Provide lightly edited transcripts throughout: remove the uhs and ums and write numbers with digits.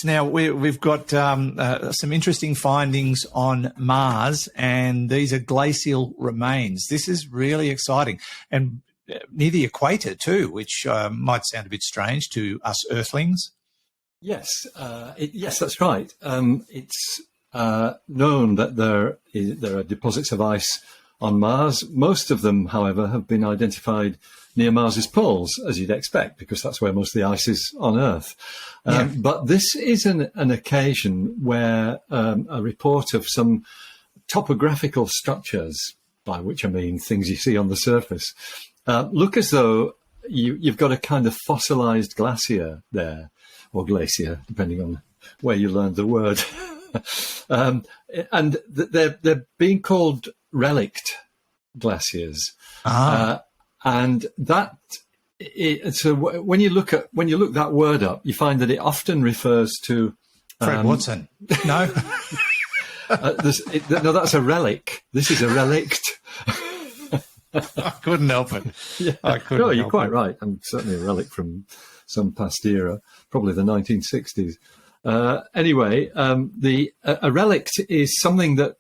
Now, we've got some interesting findings on Mars, and these are glacial remains. This is really exciting. And near the equator too, which might sound a bit strange to us Earthlings. Yes, yes, that's right. It's known that there are deposits of ice on Mars. Most of them, however, have been identified near Mars's poles, as you'd expect, because that's where most of the ice is on Earth. But this is an occasion where a report of some topographical structures, by which I mean things you see on the surface, look as though you've got a kind of fossilized glacier there, or glacier, depending on where you learned the word. And they're being called relict glaciers. And that, so when you look that word up, you find that it often refers to Fred Watson. No, no, that's a relic. This is a relict. I couldn't help it. Yeah. No, you're quite right. I'm certainly a relic from some past era, probably the 1960s. Anyway, a relict is something that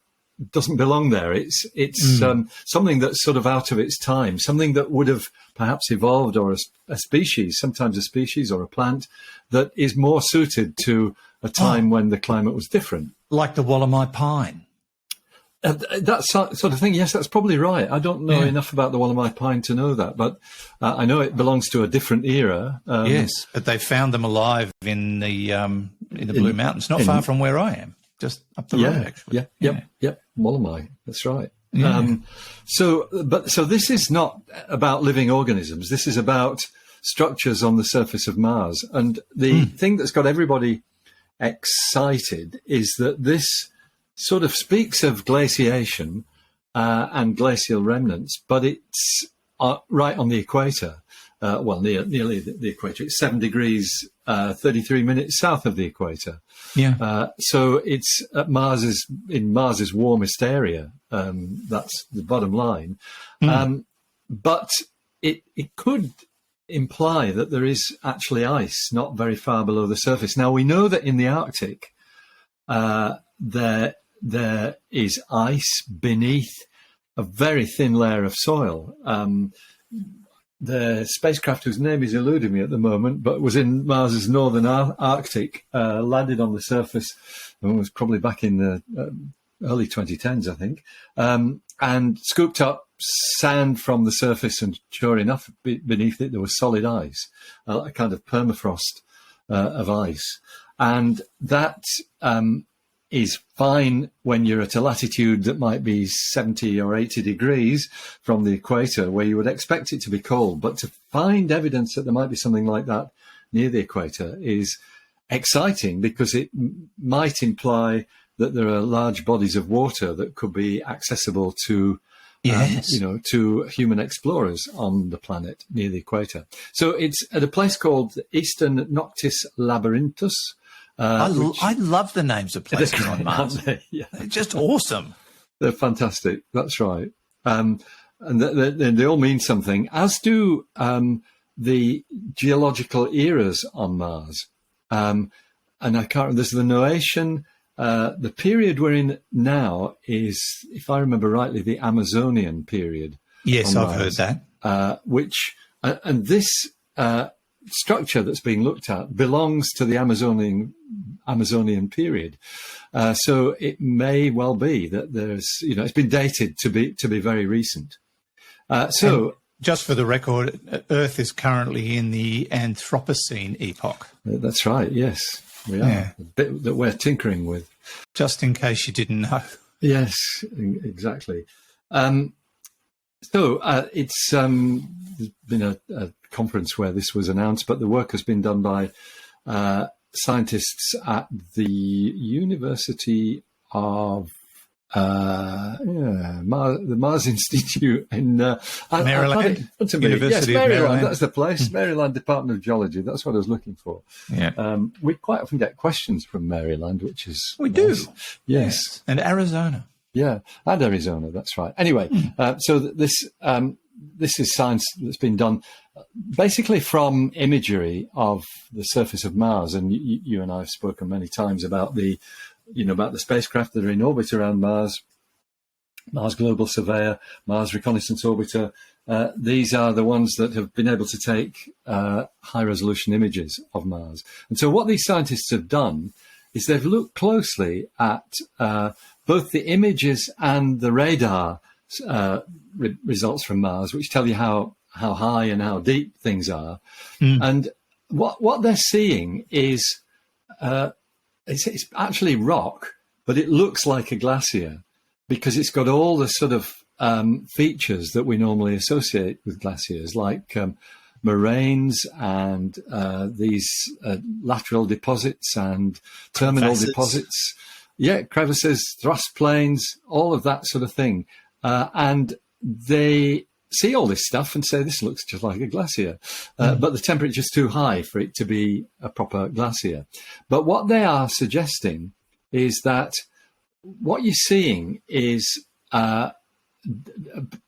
doesn't belong there. It's something that's sort of out of its time, something that would have perhaps evolved, or a species, sometimes a species or a plant that is more suited to a time when the climate was different. Like the Wollemi pine. That sort of thing, yes, that's probably right. I don't know enough about the Wollemi pine to know that, but I know it belongs to a different era. Yes, but they found them alive in the Blue Mountains, not far from where I am, just up the road, actually. Yep, Wollemi, that's right. Yeah. So this is not about living organisms. This is about structures on the surface of Mars. And the thing that's got everybody excited is that this sort of speaks of glaciation and glacial remnants, but it's right on the equator. Well, nearly the equator. It's 7 degrees 33 minutes south of the equator. Yeah. So it's at in Mars's warmest area. That's the bottom line. But it could imply that there is actually ice not very far below the surface. Now, we know that in the Arctic, there is ice beneath a very thin layer of soil. The spacecraft, whose name is eluding me at the moment, but was in Mars's northern Arctic, landed on the surface, and was probably back in the early 2010s, I think, and scooped up sand from the surface, and sure enough, beneath it there was solid ice, a kind of permafrost of ice. And that is fine when you're at a latitude that might be 70 or 80 degrees from the equator, where you would expect it to be cold. But to find evidence that there might be something like that near the equator is exciting, because it might imply that there are large bodies of water that could be accessible to, to human explorers on the planet near the equator. So it's at a place called Eastern Noctis Labyrinthus. I love the names of places on Mars. They're just awesome. They're fantastic. That's right. And they all mean something, as do the geological eras on Mars. And I can't remember, there's the Noatian. The period we're in now is, if I remember rightly, the Amazonian period. Yes, I've heard that. And this structure that's being looked at belongs to the Amazonian period. So it may well be that there's, it's been dated to be very recent. And just for the record, Earth is currently in the Anthropocene epoch. That's right. Yes, we are. Yeah. A bit that we're tinkering with. Just in case you didn't know. Yes, exactly. It's been a conference where this was announced, but the work has been done by scientists at the University of the Mars Institute in Maryland. Yes, Maryland. That's the place. Maryland Department of Geology. That's what I was looking for. Yeah. We quite often get questions from Maryland, which is we nice. do. Yes, and Arizona. Yeah, and Arizona. That's right. Anyway, so this is science that's been done basically from imagery of the surface of Mars, and you and I have spoken many times about the spacecraft that are in orbit around Mars, Mars Global Surveyor, Mars Reconnaissance Orbiter. These are the ones that have been able to take high-resolution images of Mars. And so what these scientists have done is they've looked closely at both the images and the radar results from Mars, which tell you how high and how deep things are. And what they're seeing is it's actually rock, but it looks like a glacier because it's got all the sort of features that we normally associate with glaciers, like moraines and these lateral deposits and terminal deposits. Yeah, crevices, thrust plains, all of that sort of thing. And they see all this stuff and say, this looks just like a glacier. But the temperature's too high for it to be a proper glacier. But what they are suggesting is that what you're seeing is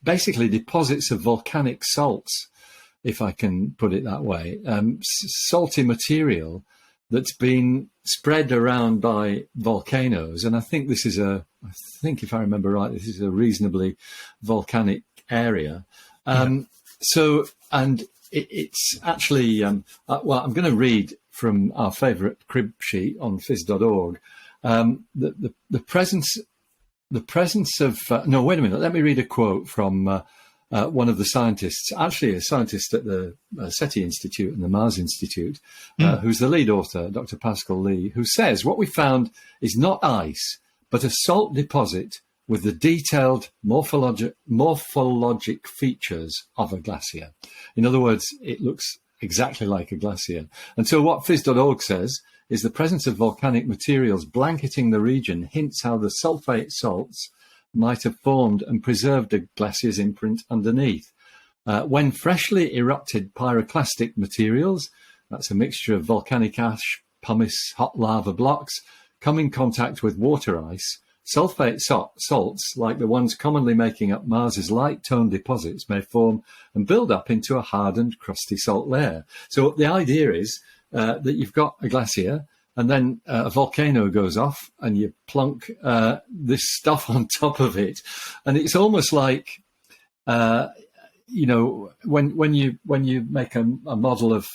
basically deposits of volcanic salts, if I can put it that way, salty material that's been spread around by volcanoes. And I think this is if I remember right, this is a reasonably volcanic area. So, and it's actually, well, I'm going to read from our favourite crib sheet on phys.org. The presence of, no, wait a minute, let me read a quote from one of the scientists, actually a scientist at the SETI Institute and the Mars Institute, who's the lead author, Dr. Pascal Lee, who says what we found is not ice, but a salt deposit with the detailed morphologic features of a glacier. In other words, it looks exactly like a glacier. And so what phys.org says is the presence of volcanic materials blanketing the region hints how the sulfate salts might have formed and preserved a glacier's imprint underneath. When freshly erupted pyroclastic materials, that's a mixture of volcanic ash, pumice, hot lava blocks, come in contact with water ice, sulfate salts, like the ones commonly making up Mars's light-toned deposits, may form and build up into a hardened, crusty salt layer. So the idea is that you've got a glacier, and then a volcano goes off, and you plunk this stuff on top of it, and it's almost like, when you make a model of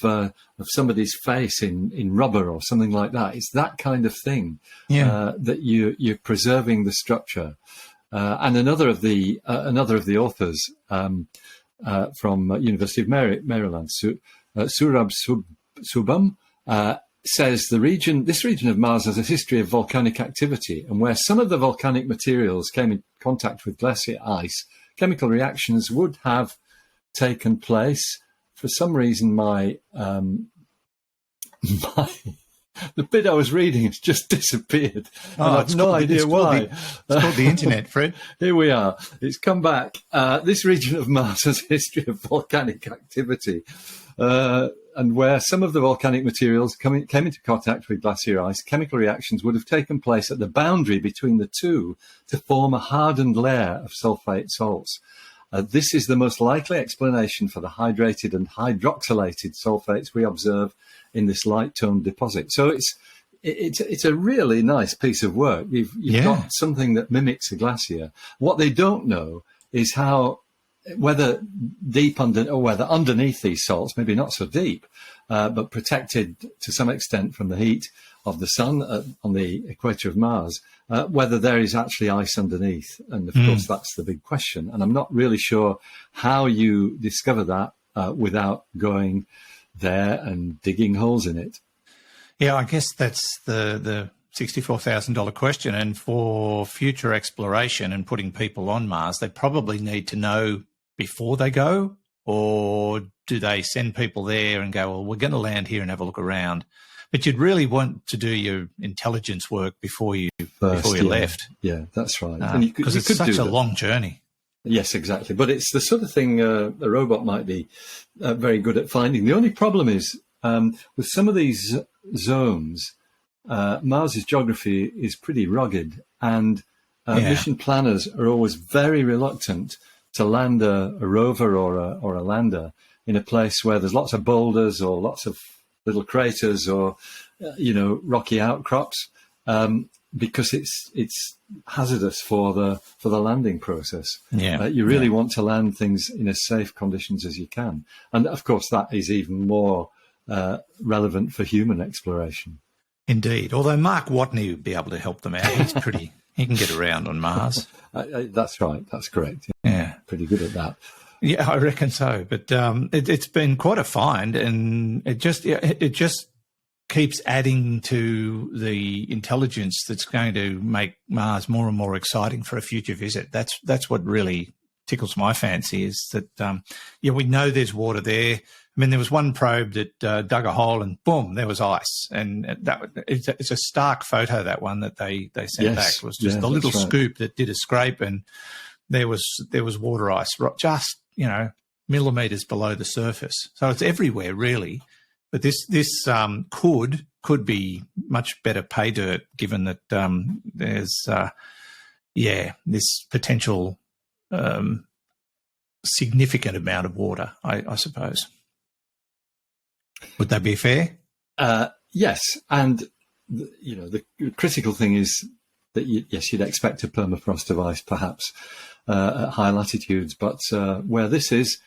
somebody's face in rubber or something like that, it's that kind of thing that you're preserving the structure. And another of the authors from University of Maryland, Surab Subham, says this region of Mars has a history of volcanic activity, and where some of the volcanic materials came in contact with glacier ice, chemical reactions would have taken place. For some reason, the bit I was reading has just disappeared. Oh, I have no idea why. It's called the internet, Fred. Here we are. It's come back. This region of Mars has a history of volcanic activity. And where some of the volcanic materials came into contact with glacier ice, chemical reactions would have taken place at the boundary between the two to form a hardened layer of sulfate salts. This is the most likely explanation for the hydrated and hydroxylated sulfates we observe in this light-toned deposit. So it's a really nice piece of work. You've got something that mimics a glacier. What they don't know is whether underneath these salts, maybe not so deep, but protected to some extent from the heat of the sun on the equator of Mars, whether there is actually ice underneath. And of course, that's the big question. And I'm not really sure how you discover that without going there and digging holes in it. Yeah, I guess that's the $64,000 question. And for future exploration and putting people on Mars, they probably need to know before they go, or do they send people there and go, well, we're going to land here and have a look around? But you'd really want to do your intelligence work before you left. Yeah, that's right. Because it's such a long journey. Yes, exactly. But it's the sort of thing a robot might be very good at finding. The only problem is with some of these zones, Mars's geography is pretty rugged, and mission planners are always very reluctant to land a rover or a lander in a place where there's lots of boulders or lots of little craters or, rocky outcrops, because it's hazardous for the landing process. Yeah. You really want to land things in as safe conditions as you can. And of course, that is even more relevant for human exploration. Indeed. Although Mark Watney would be able to help them out. He can get around on Mars. That's right. That's correct. Yeah. Pretty good at that. Yeah, I reckon so. But it's been quite a find, and it just keeps adding to the intelligence that's going to make Mars more and more exciting for a future visit. That's what really tickles my fancy, is that, we know there's water there. I mean, there was one probe that dug a hole and boom, there was ice. And it's a stark photo, that one that they sent back. It was just a little scoop that did a scrape, and there was water ice just, millimeters below the surface. So it's everywhere, really. But this could be much better pay dirt, given that there's this potential significant amount of water, I suppose. Would that be fair? Yes, and the critical thing is that you'd expect a permafrost of ice, perhaps at high latitudes, but where this is,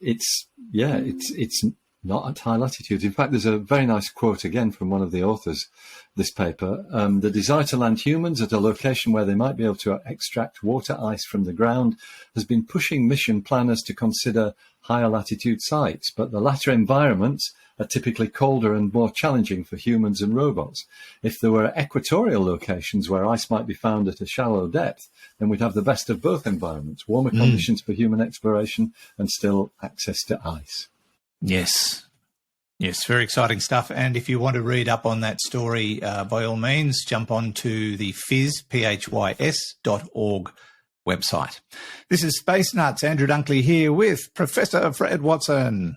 it's not at high latitudes. In fact, there's a very nice quote again from one of the authors of this paper. The desire to land humans at a location where they might be able to extract water ice from the ground has been pushing mission planners to consider higher latitude sites, but the latter environments are typically colder and more challenging for humans and robots. If there were equatorial locations where ice might be found at a shallow depth, then we'd have the best of both environments, warmer conditions for human exploration and still access to ice. Yes, very exciting stuff. And if you want to read up on that story, by all means, jump on to the phys.org website. This is Space Nuts. Andrew Dunkley here with Professor Fred Watson.